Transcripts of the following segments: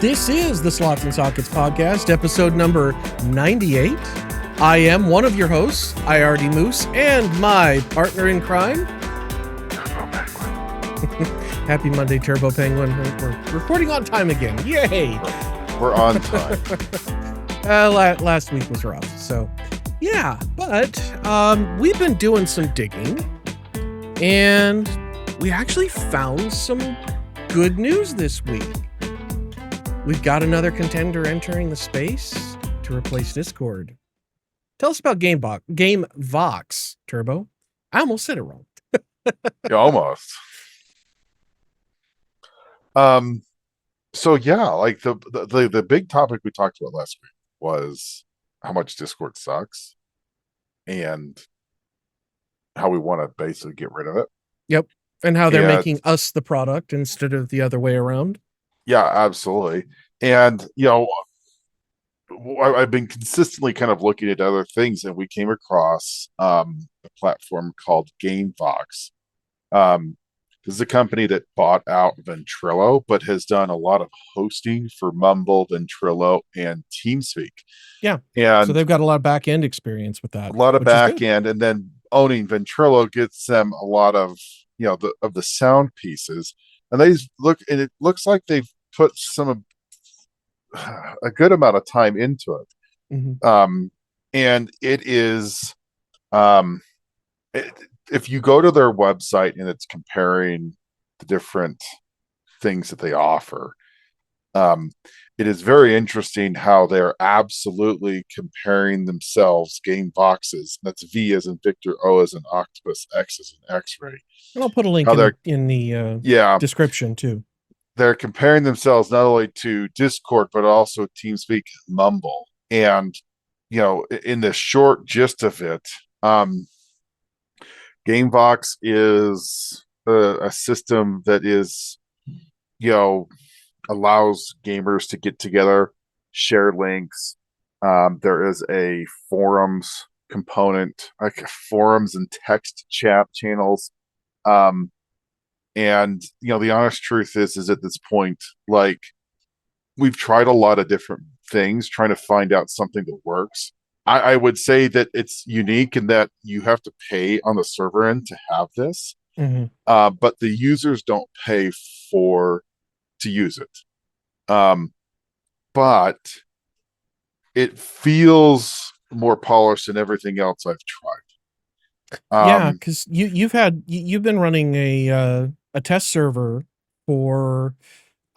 This is the Slots and Sockets podcast, episode number 98. I am one of your hosts, IRD Moose, and my partner in crime, Turbo Penguin. Happy Monday, Turbo Penguin. We're recording on time again. Yay! We're on time. Last week was rough, so yeah. But we've been doing some digging, and we actually found some good news this week. We've got another contender entering the space to replace Discord. Tell us about GameVox, Turbo. I almost said it wrong. Yeah, almost. So yeah, like the big topic we talked about last week was how much Discord sucks and how we want to basically get rid of it. Yep. And how they're making us the product instead of the other way around. Yeah, absolutely. And, you know, I've been consistently kind of looking at other things, and we came across a platform called GameVox. This is a company that bought out Ventrilo, but has done a lot of hosting for Mumble, Ventrilo, and TeamSpeak. Yeah. And so they've got a lot of back end experience with that. A lot of back end, and then owning Ventrilo gets them a lot of, you know, the sound pieces. And it looks like they've put a good amount of time into it. Mm-hmm. And it is, if you go to their website and it's comparing the different things that they offer, it is very interesting how they're absolutely comparing themselves, GameVoxes. That's V as in Victor, O as in Octopus, X as in X-ray. And I'll put a link in the description too. They're comparing themselves not only to Discord, but also TeamSpeak, Mumble. And, you know, in the short gist of it, GameVox is a system that is, you know, allows gamers to get together, share links. There is a forums component, like forums and text chat channels. And, you know, the honest truth is at this point, like, we've tried a lot of different things trying to find out something that works. I would say that it's unique in that you have to pay on the server end to have this. Mm-hmm. But the users don't pay to use it. But it feels more polished than everything else I've tried. Yeah, because you've been running a test server for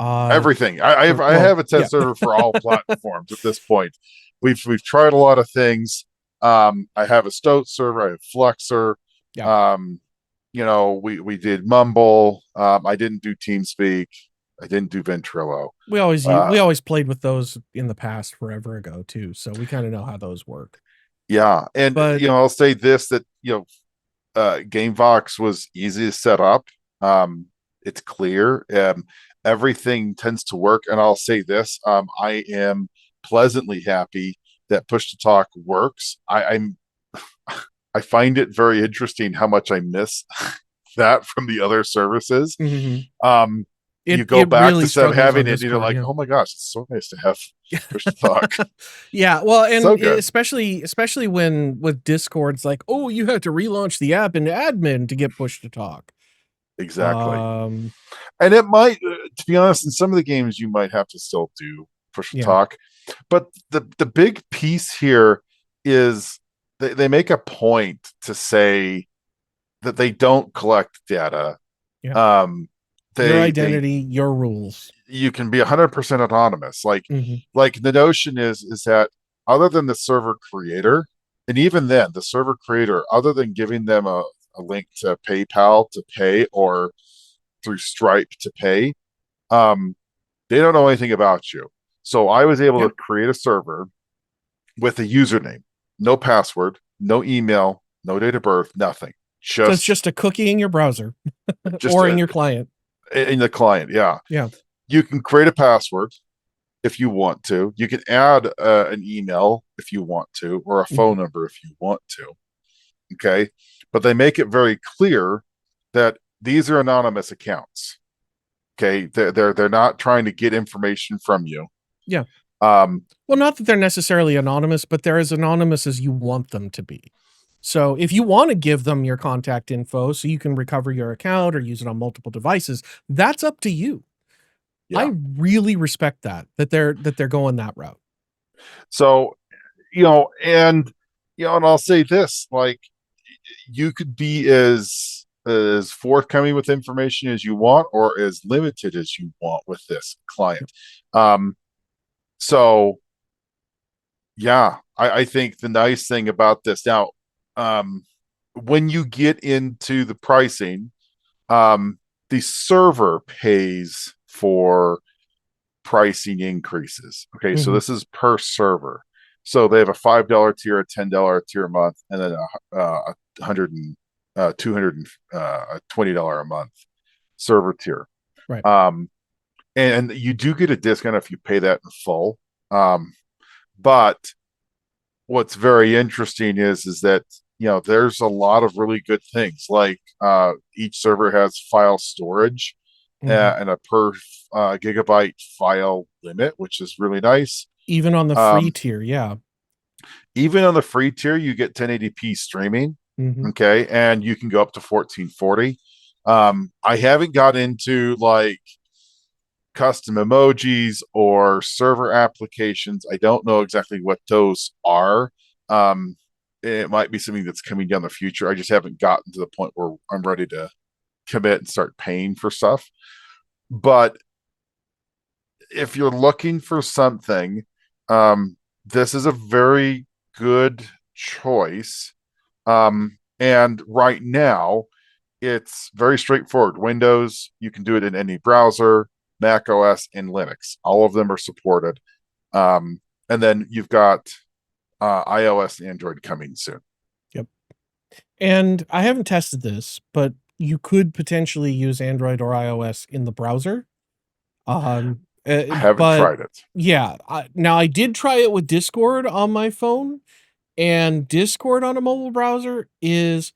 everything. I have a test server for all platforms at this point. We've tried a lot of things. I have a Stoat server. I have Fluxer. Yeah. You know, we did Mumble. I didn't do TeamSpeak. I didn't do Ventrilo. We always played with those in the past forever ago too, so we kind of know how those work. Yeah, and you know, I'll say this, that, you know, GameVox was easy to set up. It's clear. Everything tends to work, and I'll say this: I am pleasantly happy that push to talk works. I find it very interesting how much I miss that from the other services. Mm-hmm. You go back really to having it, Discord, and you're like, oh my gosh, it's so nice to have push to talk. Yeah, well, and so especially when with Discord's like, oh, you have to relaunch the app in admin to get push to talk. Exactly. And it might, to be honest, in some of the games you might have to still do push to talk. But the big piece here is they make a point to say that they don't collect data. Yeah. Your identity, your rules. You can be 100% autonomous. Like the notion is that other than the server creator, and even then the server creator, other than giving them a link to PayPal to pay or through Stripe to pay, they don't know anything about you. So I was able to create a server with a username, no password, no email, no date of birth, nothing. So it's just a cookie in your browser or in your client. In the client, yeah. You can create a password if you want to. You can add an email if you want to, or a phone number if you want to. Okay, but they make it very clear that these are anonymous accounts. Okay, they're not trying to get information from you. Yeah. Um, Well, not that they're necessarily anonymous, but they're as anonymous as you want them to be. So if you want to give them your contact info so you can recover your account or use it on multiple devices, that's up to you. yeah. I really respect that they're going that route. So, and and I'll say this, like, you could be as forthcoming with information as you want or as limited as you want with this client. So yeah, I think the nice thing about this now, when you get into the pricing, the server pays for pricing increases. Okay, so this is per server. So they have a $5 tier, a $10 tier a month, and then a hundred and $220 a month server tier. Right. And you do get a discount if you pay that in full. But what's very interesting is that there's a lot of really good things, like each server has file storage and a per gigabyte file limit, which is really nice. Even on the free tier, yeah. Even on the free tier, you get 1080p streaming. Okay, and you can go up to 1440. I haven't got into like custom emojis or server applications. I don't know exactly what those are. It might be something that's coming down the future. I just haven't gotten to the point where I'm ready to commit and start paying for stuff. But if you're looking for something, this is a very good choice. And right now, it's very straightforward. Windows, you can do it in any browser. Mac OS and Linux, all of them are supported. And then you've got iOS and Android coming soon. Yep. And I haven't tested this, but you could potentially use Android or iOS in the browser. I haven't tried it. Yeah. Now I did try it with Discord on my phone, and Discord on a mobile browser is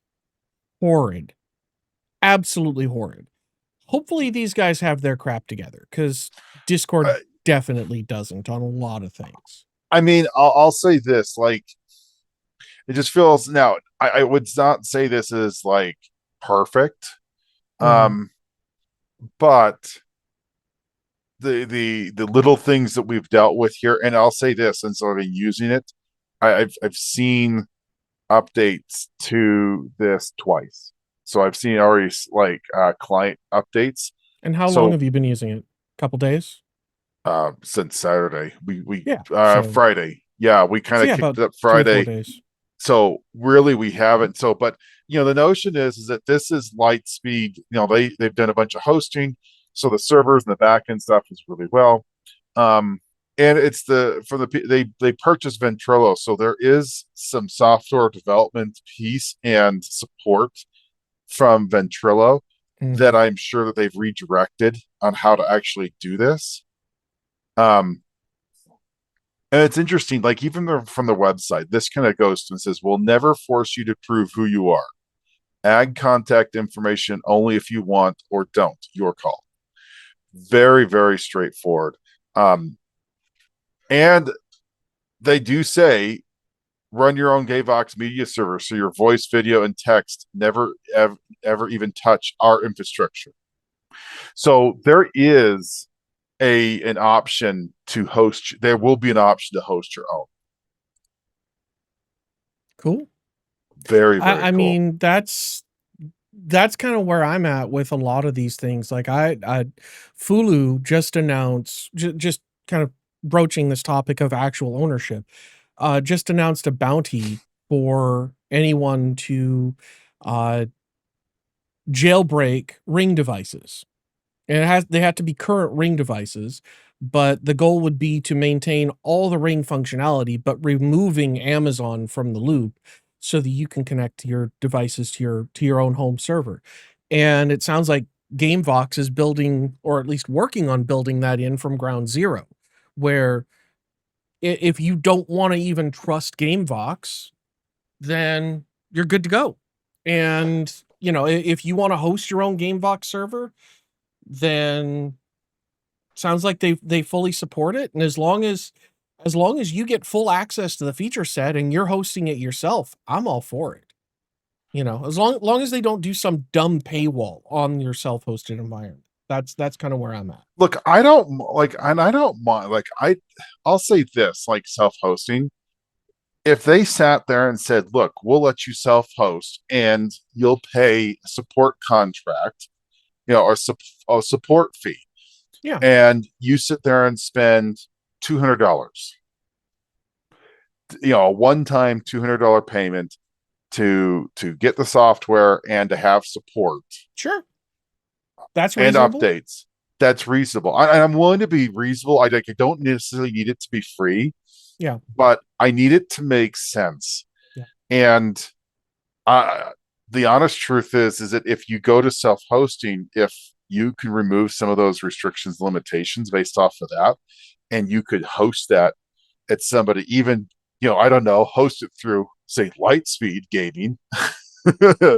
horrid. Absolutely horrid. Hopefully these guys have their crap together, because Discord definitely doesn't on a lot of things. I mean, I'll say this, like, it just feels now. I would not say this is like perfect, but the little things that we've dealt with here, and I'll say this, and so I've been using it. I've seen updates to this twice. So I've seen already like client updates. And how long have you been using it? A couple days? Since Saturday. We so, Friday. Yeah, we kind of kicked it up Friday. 3 or 4 days. So really we haven't. So but the notion is that this is light speed. They've done a bunch of hosting. So the servers and the backend stuff is really well. And it's they purchased Ventrilo, so there is some software development piece and support from Ventrilo that I'm sure that they've redirected on how to actually do this. And it's interesting, like even from the website, this kind of goes to and says, we'll never force you to prove who you are. Add contact information only if you want or don't. Your call. Very, very straightforward. And they do say, run your own GameVox media server, so your voice, video, and text never ever even touch our infrastructure. So there is an option to host. There will be an option to host your own. Cool. Very, very I cool. mean, that's kind of where I'm at with a lot of these things. Like Fulu just announced, just kind of broaching this topic of actual ownership, just announced a bounty for anyone to jailbreak Ring devices. And they have to be current Ring devices, but the goal would be to maintain all the Ring functionality, but removing Amazon from the loop so that you can connect your devices to your own home server. And it sounds like GameVox is building, or at least working on building that in from ground zero, where if you don't want to even trust GameVox, then you're good to go. And, if you want to host your own GameVox server, then sounds like they fully support it. And as long as you get full access to the feature set and you're hosting it yourself, I'm all for it. As long as they don't do some dumb paywall on your self-hosted environment. That's kind of where I'm at. Look, I don't like, and I don't mind. Like, I'll say this: like self-hosting. If they sat there and said, "Look, we'll let you self-host, and you'll pay a support contract, or a support fee," Yeah, and you sit there and spend $200, a one-time $200 payment to get the software and to have support, sure, that's and reasonable. updates. That's reasonable. I'm willing to be reasonable. I don't necessarily need it to be free. Yeah, but I need it to make sense. yeah. And the honest truth is that if you go to self-hosting, if you can remove some of those restrictions, limitations based off of that, and you could host that at somebody, even, I don't know, host it through, say, Lightspeed Gaming.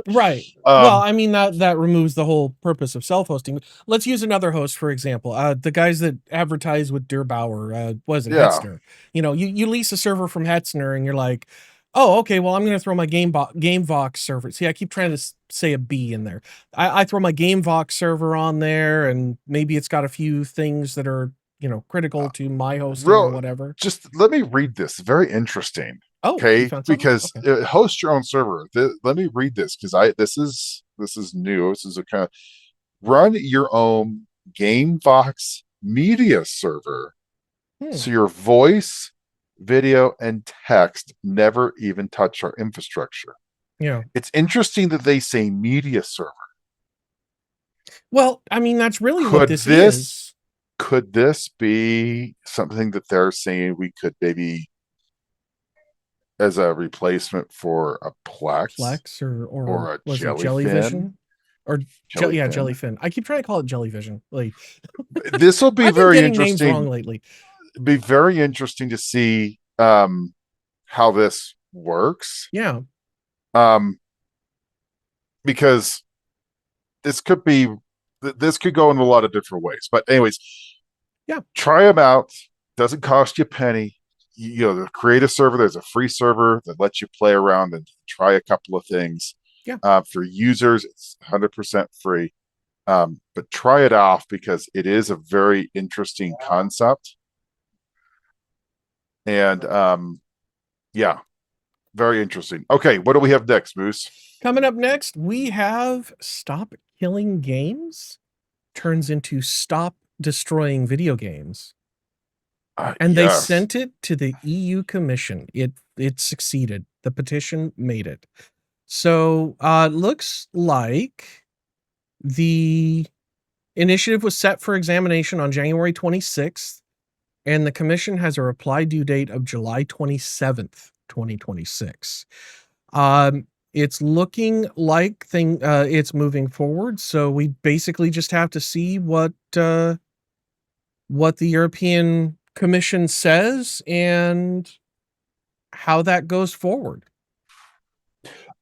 Right. Well, I mean, that removes the whole purpose of self-hosting. Let's use another host, for example. The guys that advertise with Der Bauer, was it Yeah. Hetzner? You lease a server from Hetzner and you're like, oh, okay, well, I'm going to throw my GameVox server. See, I keep trying to say a B in there. I throw my GameVox server on there, and maybe it's got a few things that are, critical to my hosting or whatever. Just let me read this. Very interesting. Oh, okay, because okay. Host your own server. Let me read this, because this is new. This is a kind of run your own GameVox media server, so your voice, video, and text never even touch our infrastructure. Yeah, it's interesting that they say media server. Well, I mean, that's really what this is. Could this be something that they're saying we could maybe, as a replacement for a Plex or a Jellyfin? Or Jellyfin. I keep trying to call it Jellyvision. Like, this will be I've very been getting interesting. Names wrong lately. It'd be very interesting to see how this works. Yeah. Because this could go in a lot of different ways. But anyways, yeah, try them out. Doesn't cost you a penny. To create a server, there's a free server that lets you play around and try a couple of things. Yeah. For users, it's 100% free. But try it off, because it is a very interesting concept. And yeah, very interesting. Okay, what do we have next, Moose? Coming up next, we have Stop Killing Games turns into Stop Destroying Video Games. And they sent it to the EU Commission. It succeeded. The petition made it. So looks like the initiative was set for examination on January 26th, and the commission has a reply due date of July 27th, 2026. It's looking like it's moving forward. So we basically just have to see what the European Commission says and how that goes forward.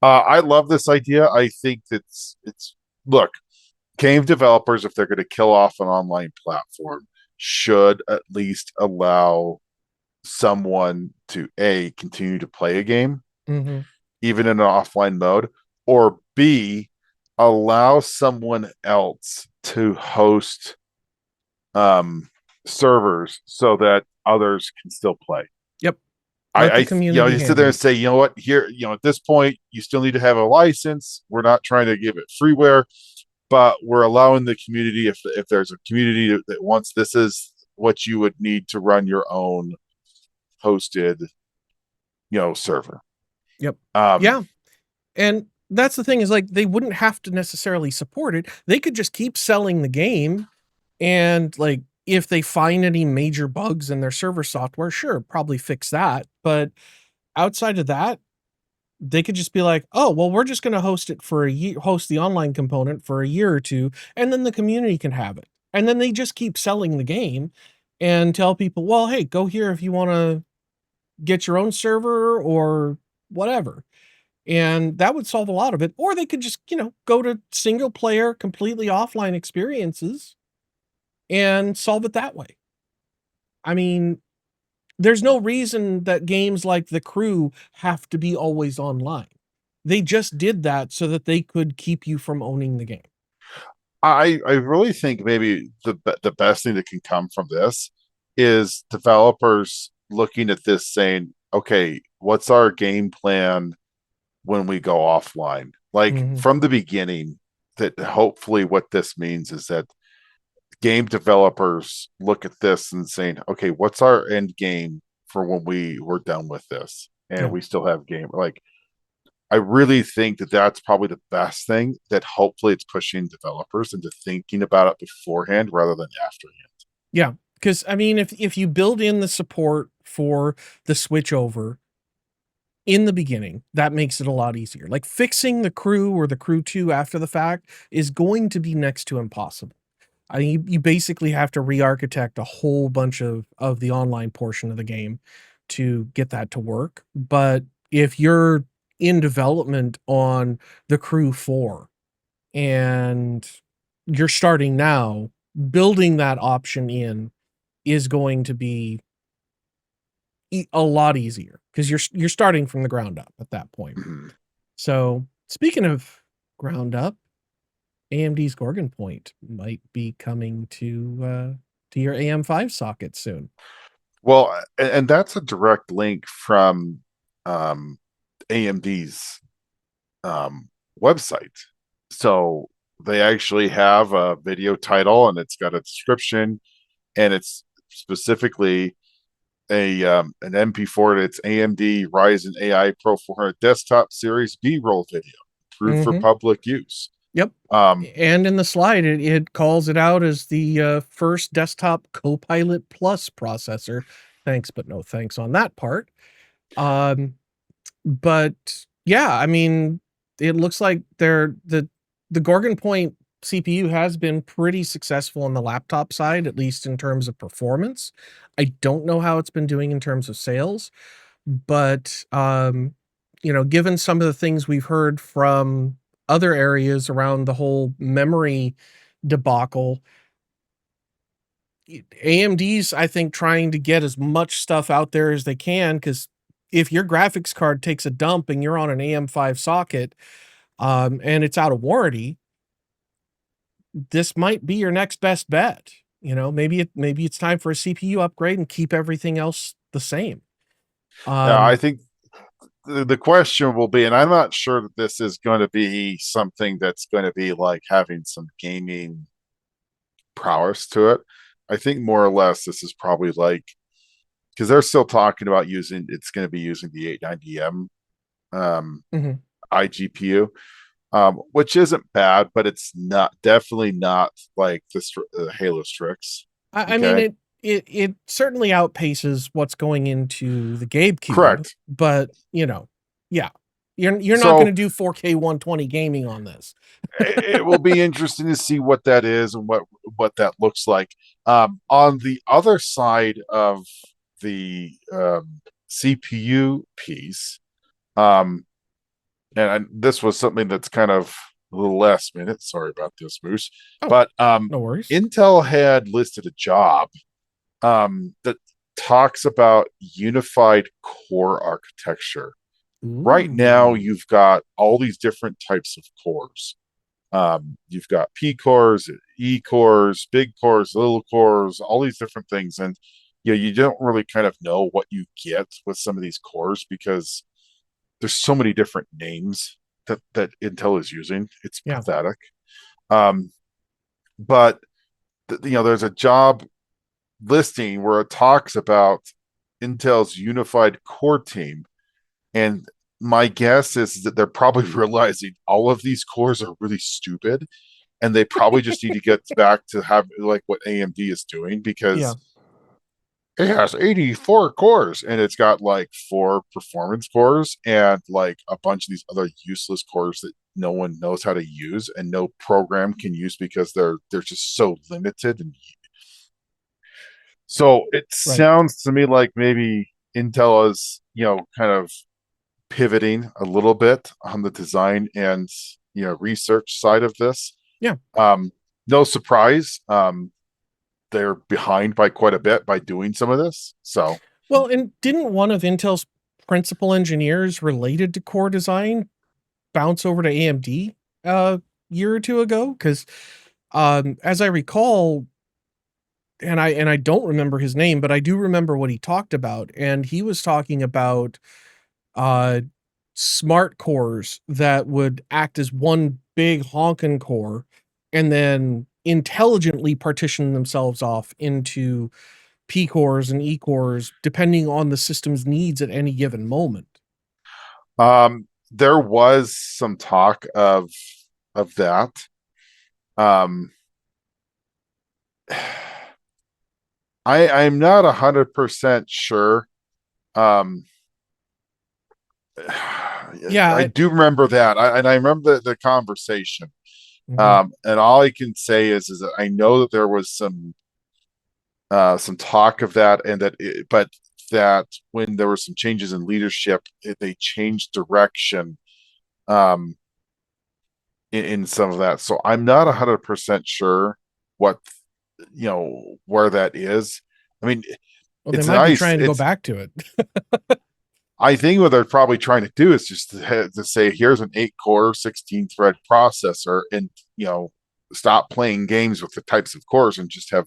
I love this idea. I think it's look, game developers, if they're going to kill off an online platform, should at least allow someone to continue to play a game, even in an offline mode, or B, allow someone else to host servers so that others can still play. Yep. You sit there and say, you know what, here, at this point, you still need to have a license. We're not trying to give it freeware, but we're allowing the community, if there's a community that wants, this is what you would need to run your own hosted, server. Yep. Yeah. And that's the thing, is like, they wouldn't have to necessarily support it. They could just keep selling the game, and like, if they find any major bugs in their server software, sure, probably fix that. But outside of that, they could just be like, oh, well, we're just going to host it for a year, host the online component for a year or two, and then the community can have it. And then they just keep selling the game and tell people, well, hey, go here if you want to get your own server or whatever. And that would solve a lot of it. Or they could just, go to single player, completely offline experiences and solve it that way. I mean, there's no reason that games like The Crew have to be always online. They just did that so that they could keep you from owning the game. I really think maybe the best thing that can come from this is developers looking at this saying, okay, what's our game plan when we go offline? Like from the beginning, that hopefully what this means is that game developers look at this and saying, okay, what's our end game for when we're done with this and we still have game? Like, I really think that that's probably the best thing, that hopefully it's pushing developers into thinking about it beforehand rather than afterhand. Yeah, because I mean, if you build in the support for the switch over in the beginning, that makes it a lot easier. Like fixing the Crew or the Crew 2 after the fact is going to be next to impossible. I mean, you basically have to re-architect a whole bunch of the online portion of the game to get that to work. But if you're in development on the Crew 4 and you're starting now, building that option in is going to be a lot easier because you're starting from the ground up at that point. So speaking of ground up, AMD's Gorgon Point might be coming to your AM5 socket soon. Well, and that's a direct link from AMD's website. So they actually have a video title and it's got a description, and it's specifically an MP4. It's AMD Ryzen AI Pro 400 desktop series B-roll video approved for public use. Yep. And in the slide, it calls it out as the first desktop Copilot Plus processor. Thanks, but no thanks on that part. But yeah, I mean, it looks like the Gorgon Point CPU has been pretty successful on the laptop side, at least in terms of performance. I don't know how it's been doing in terms of sales, but given some of the things we've heard from other areas around the whole memory debacle, AMD's, I think, trying to get as much stuff out there as they can, because if your graphics card takes a dump and you're on an AM5 socket and it's out of warranty, this might be your next best bet. Maybe it's time for a CPU upgrade and keep everything else the same. I think the question will be, and I'm not sure that this is going to be something that's going to be like having some gaming prowess to it. I think more or less this is probably like, because they're still talking about it's going to be using the 890M iGPU, which isn't bad, but it's definitely not like the Halo Strix. I mean, it certainly outpaces what's going into the GameCube. Correct. But, yeah. You're not going to do 4K 120 gaming on this. It will be interesting to see what that is and what that looks like. On the other side of the CPU piece, and this was something that's kind of a little last minute. Sorry about this, Moose. But no worries. Intel had listed a job that talks about unified core architecture. Ooh. Right now, you've got all these different types of cores. You've got P cores, E cores, big cores, little cores, all these different things. And you don't really kind of know what you get with some of these cores because there's so many different names that Intel is using. It's pathetic. But there's a job listing where it talks about Intel's unified core team. And my guess is that they're probably realizing all of these cores are really stupid, and they probably just need to get back to have like what AMD is doing, because it has 84 cores and it's got like 4 performance cores and like a bunch of these other useless cores that no one knows how to use and no program can use because they're just so limited. And so it sounds to me like maybe Intel is, kind of pivoting a little bit on the design and research side of this. Yeah. No surprise. They're behind by quite a bit by doing some of this. So, well, and didn't one of Intel's principal engineers related to core design bounce over to AMD a year or two ago? Because as I recall, and I don't remember his name, but I do remember what he talked about, and he was talking about uh, smart cores that would act as one big honking core, and then intelligently partition themselves off into P cores and E cores, depending on the system's needs at any given moment. there was some talk of that. Um, I'm not 100% sure. Um, Yeah, I do remember that, and I remember the conversation. And all I can say is that I know that there was some talk of that, and but that when there were some changes in leadership, they changed direction um, in some of that. So I'm not 100% sure what where that is. I mean, well, they it's might be nice. trying to go back to it. I think what they're probably trying to do is just to say, here's an 8-core, 16-thread processor, and stop playing games with the types of cores and just have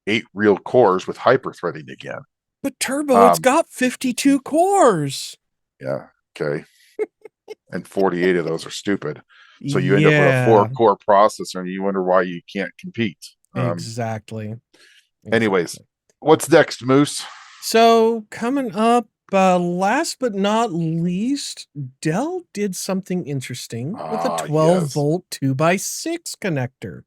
8 real cores with hyper-threading again. But Turbo, it's got 52 cores. Yeah. Okay. And 48 of those are stupid. So you end up with a 4-core processor, and you wonder why you can't compete. Exactly. Anyways, what's next, Moose? So coming up, last but not least, Dell did something interesting with a 12-volt 2x6 connector.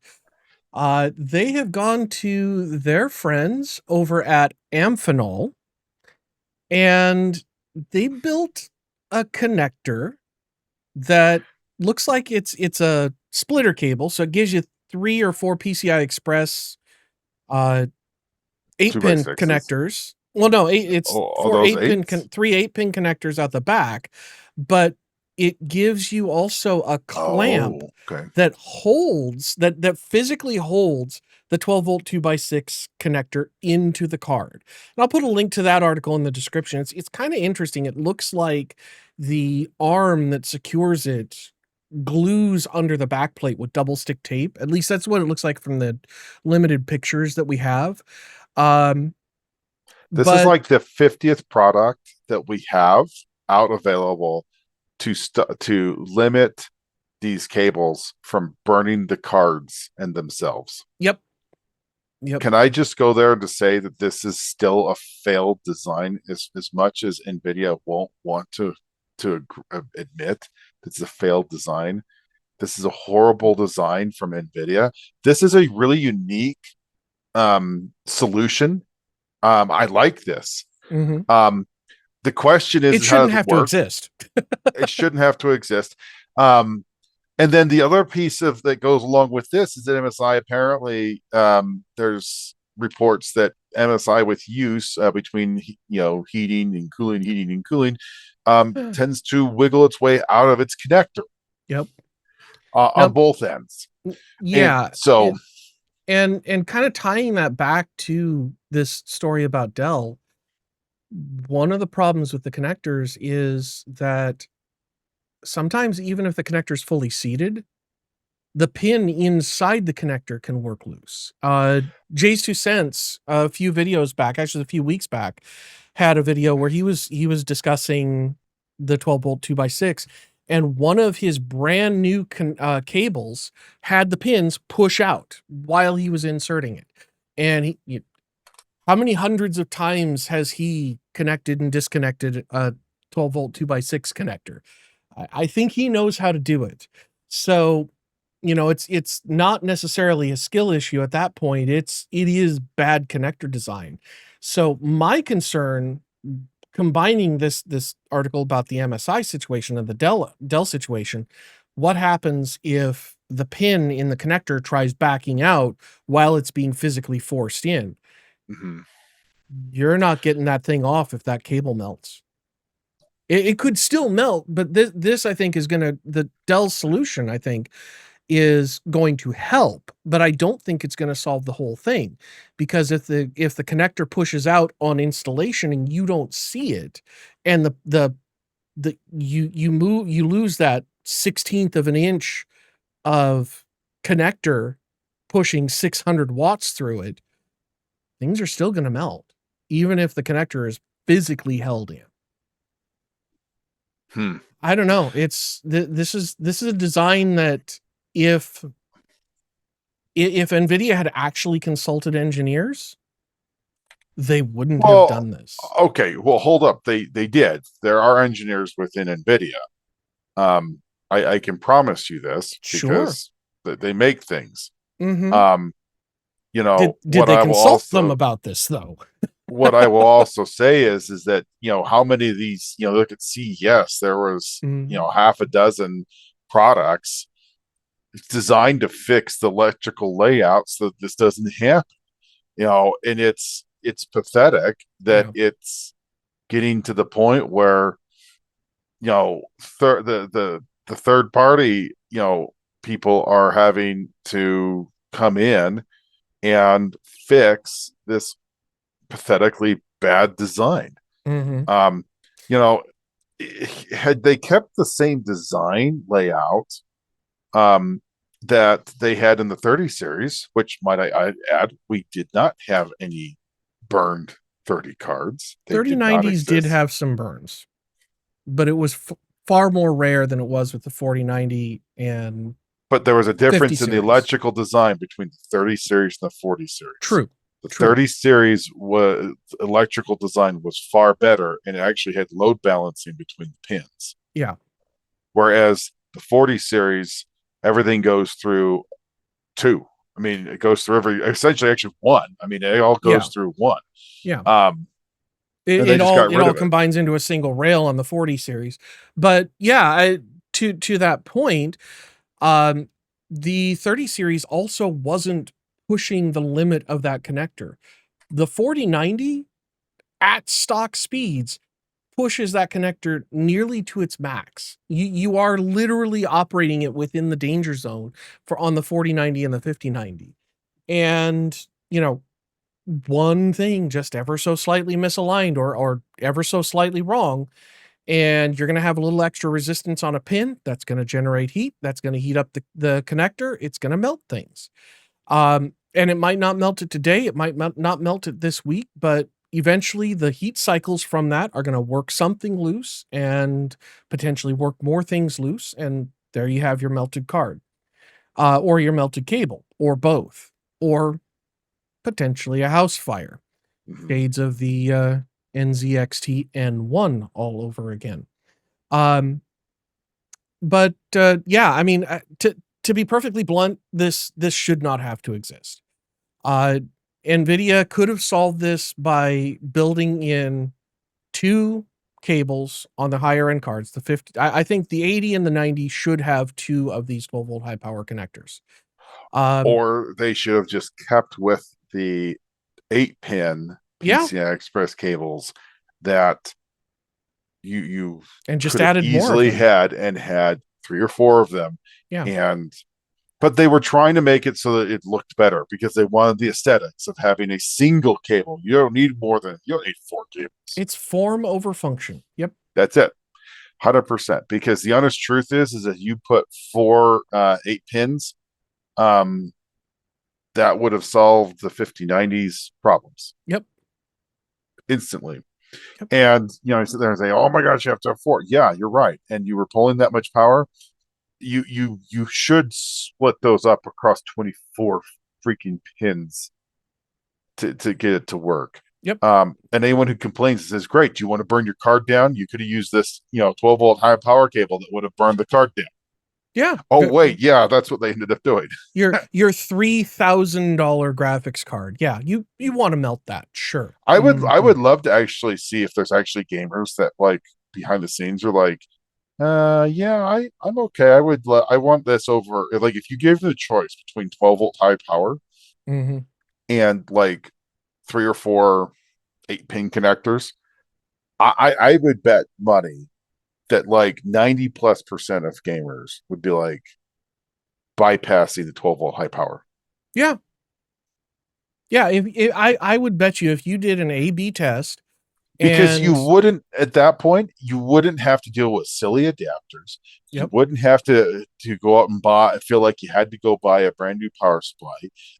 They have gone to their friends over at Amphenol, and they built a connector that looks like it's a splitter cable, so it gives you 3 or 4 PCI Express 8-pin connectors. Well, no, it's 4 8-pin, 3 8-pin connectors out the back, but it gives you also a clamp that holds that physically holds the 12-volt 2x6 connector into the card. And I'll put a link to that article in the description. It's kind of interesting. It looks like the arm that secures it glues under the backplate with double stick tape. At least that's what it looks like from the limited pictures that we have. This is like the 50th product that we have out available to limit these cables from burning the cards and themselves. Yep. Can I just go there to say that this is still a failed design, as much as NVIDIA won't want to admit it's a failed design? This is a horrible design from NVIDIA. This is a really unique solution. I like this. The question is, it shouldn't have to exist. It shouldn't have to exist. And then the other piece of that goes along with this is that MSI apparently there's reports that MSI with use between heating and cooling tends to wiggle its way out of its connector. Yep. On both ends. Yeah. And so and kind of tying that back to this story about Dell, one of the problems with the connectors is that sometimes even if the connector is fully seated, the pin inside the connector can work loose. Jay's 2 Cents a few videos back, actually a few weeks back, had a video where he was discussing the 12-volt 2x6, and one of his brand new cables had the pins push out while he was inserting it. And how many hundreds of times has he connected and disconnected a 12-volt 2x6 connector? I think he knows how to do it. So, it's not necessarily a skill issue at that point. It is bad connector design. So my concern, combining this article about the MSI situation and the Dell situation, what happens if the pin in the connector tries backing out while it's being physically forced in? You're not getting that thing off if that cable melts. It could still melt, but this I think is the Dell solution, I think, is going to help, but I don't think it's going to solve the whole thing, because if the connector pushes out on installation and you don't see it, and you lose that 16th of an inch of connector pushing 600 watts through it, things are still going to melt, even if the connector is physically held in. I don't know. This is a design that if NVIDIA had actually consulted engineers, they wouldn't have done this. Okay, well, hold up. They did. There are engineers within NVIDIA. I can promise you this, because they make things. Mm-hmm. You know, did they consult them about this though? What I will also say is that, you know, how many of these, you know, look at CES, there was, you know, half a dozen products designed to fix the electrical layout so that this doesn't happen, you know, and it's pathetic that it's getting to the point where, you know, the third party, you know, people are having to come in and fix this pathetically bad design. Mm-hmm. You know, had they kept the same design layout that they had in the 30 series, which might I add, we did not have any burned 30 cards. 3090s did have some burns, but it was far more rare than it was with the 4090 and. But there was a difference in the electrical design between the 30 series and the 40 series. True. The 30 series was electrical design was far better, and it actually had load balancing between the pins. Yeah. Whereas the 40 series, everything goes through two. I mean, it goes through essentially actually one. I mean, it all goes through one. Yeah. It all combines into a single rail on the 40 series. But yeah, to that point, the 30 series also wasn't pushing the limit of that connector. The 4090 at stock speeds pushes that connector nearly to its max. You are literally operating it within the danger zone on the 4090 and the 5090. And, you know, one thing just ever so slightly misaligned or ever so slightly wrong, and you're going to have a little extra resistance on a pin that's going to generate heat. That's going to heat up the connector. It's going to melt things. And it might not melt it today. It might not melt it this week, but eventually the heat cycles from that are going to work something loose and potentially work more things loose. And there you have your melted card, or your melted cable, or both, or potentially a house fire. Shades of the NZXT N1 all over again. But yeah, I mean, to be perfectly blunt, this should not have to exist. NVIDIA could have solved this by building in two cables on the higher end cards. The 50, I think the 80 and the 90 should have two of these 12-volt high power connectors. Or they should have just kept with the 8-pin PCI Express cables that you and just added easily more had 3 or 4 of them. But they were trying to make it so that it looked better, because they wanted the aesthetics of having a single cable. You don't need 4 cables. It's form over function. Yep. That's it. 100%. Because the honest truth is that you put 4 8 pins, that would have solved the 5090's problems. Yep. Instantly. Yep. And, you know, I sit there and say, oh my gosh, you have to have 4. Yeah, you're right. And you were pulling that much power. You should split those up across 24 freaking pins to get it to work. Yep. And anyone who complains says, great, do you want to burn your card down? You could have used this, 12-volt high power cable that would have burned the card down. Yeah. Oh, wait. Yeah, that's what they ended up doing. Your $3,000 graphics card. Yeah, you want to melt that. Sure. I would love to actually see if there's actually gamers that, like, behind the scenes are like, yeah, I'm okay. I want this over, like, if you gave me the choice between 12-volt high power and like 3 or 4 8-pin connectors, I would bet money that like 90+% of gamers would be like bypassing the 12-volt high power. Yeah. Yeah. If I would bet you if you did an A/B test, because you wouldn't, at that point, you wouldn't have to deal with silly adapters. You wouldn't have to go out and feel like you had to go buy a brand new power supply.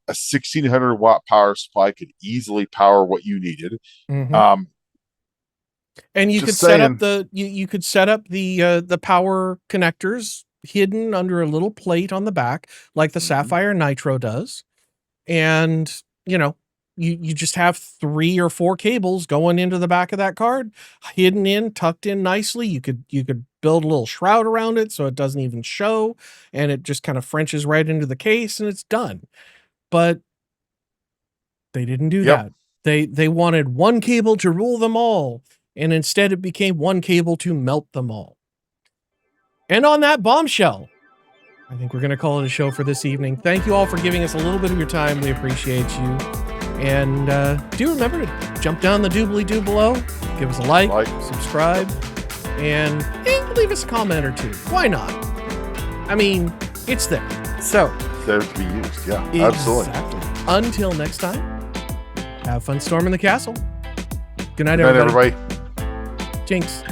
A 1600-watt power supply could easily power what you needed. And you could set up you could set up the power connectors hidden under a little plate on the back, like the Sapphire Nitro does. And, you just have 3 or 4 cables going into the back of that card, tucked in nicely. You could build a little shroud around it so it doesn't even show, and it just kind of Frenches right into the case and it's done. But they didn't do that. They wanted one cable to rule them all, and instead it became one cable to melt them all. And on that bombshell, I think we're going to call it a show for this evening. Thank you all for giving us a little bit of your time. We appreciate you. And do remember to jump down the doobly-doo below, give us a like, subscribe, and leave us a comment or two. Why not? I mean, it's there. So there to be used. Yeah, absolutely. Until next time, have fun storming the castle. Good night, everybody. Jinx.